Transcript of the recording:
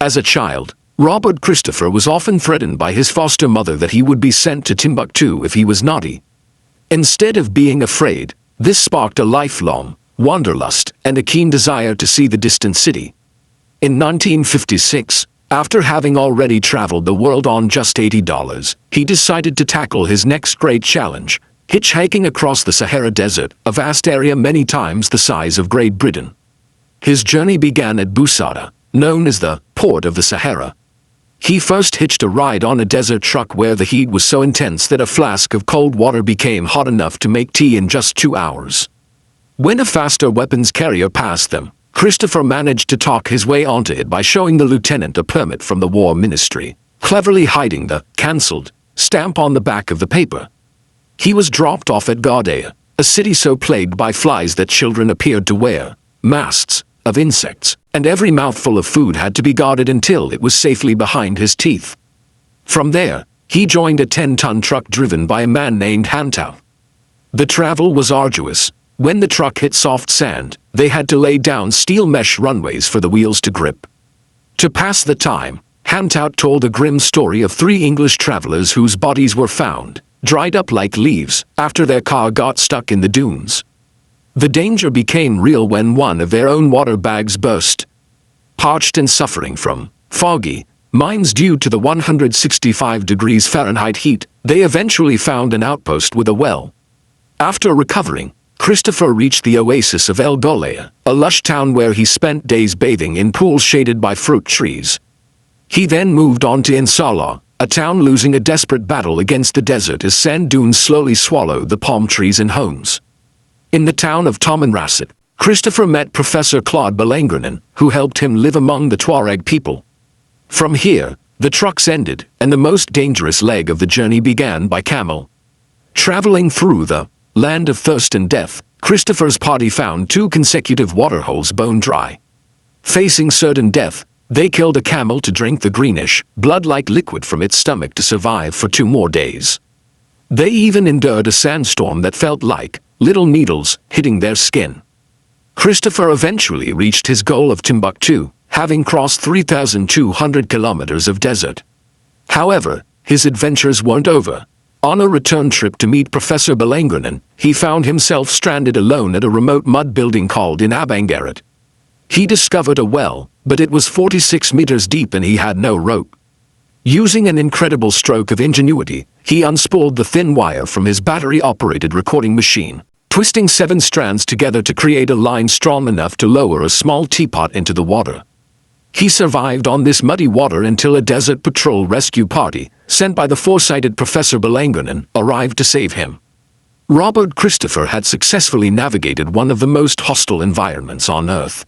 As a child, Robert Christopher was often threatened by his foster mother that he would be sent to Timbuktu if he was naughty. Instead of being afraid, this sparked a lifelong wanderlust and a keen desire to see the distant city. In 1956, after having already traveled the world on just $80, he decided to tackle his next great challenge, hitchhiking across the Sahara Desert, a vast area many times the size of Great Britain. His journey began at Busada, known as the Port of the Sahara. He first hitched a ride on a desert truck where the heat was so intense that a flask of cold water became hot enough to make tea in just 2 hours. When a faster weapons carrier passed them, Christopher managed to talk his way onto it by showing the lieutenant a permit from the War Ministry, cleverly hiding the "cancelled" stamp on the back of the paper. He was dropped off at Gardea, a city so plagued by flies that children appeared to wear masks of insects, and every mouthful of food had to be guarded until it was safely behind his teeth. From there, he joined a 10-ton truck driven by a man named Hantao. The travel was arduous. When the truck hit soft sand, they had to lay down steel mesh runways for the wheels to grip. To pass the time, Hantao told a grim story of 3 English travelers whose bodies were found, dried up like leaves, after their car got stuck in the dunes. The danger became real when one of their own water bags burst. Parched and suffering from foggy mines due to the 165 degrees Fahrenheit heat, they eventually found an outpost with a well. After recovering, Christopher reached the oasis of El Golea, a lush town where he spent days bathing in pools shaded by fruit trees. He then moved on to Insala, a town losing a desperate battle against the desert as sand dunes slowly swallowed the palm trees and homes. In the town of Tamanrasset, Christopher met Professor Claude Belengrenin, who helped him live among the Tuareg people. From here, the trucks ended, and the most dangerous leg of the journey began by camel. Traveling through the land of thirst and death, Christopher's party found 2 consecutive waterholes bone dry. Facing certain death, they killed a camel to drink the greenish, blood-like liquid from its stomach to survive for 2 more days. They even endured a sandstorm that felt like little needles hitting their skin. Christopher eventually reached his goal of Timbuktu, having crossed 3,200 kilometers of desert. However, his adventures weren't over. On a return trip to meet Professor Belengrenin, he found himself stranded alone at a remote mud building called in Abangaret. He discovered a well, but it was 46 meters deep and he had no rope. Using an incredible stroke of ingenuity, he unspooled the thin wire from his battery-operated recording machine, twisting 7 strands together to create a line strong enough to lower a small teapot into the water. He survived on this muddy water until a desert patrol rescue party, sent by the foresighted Professor Belengrenin, arrived to save him. Robert Christopher had successfully navigated one of the most hostile environments on Earth.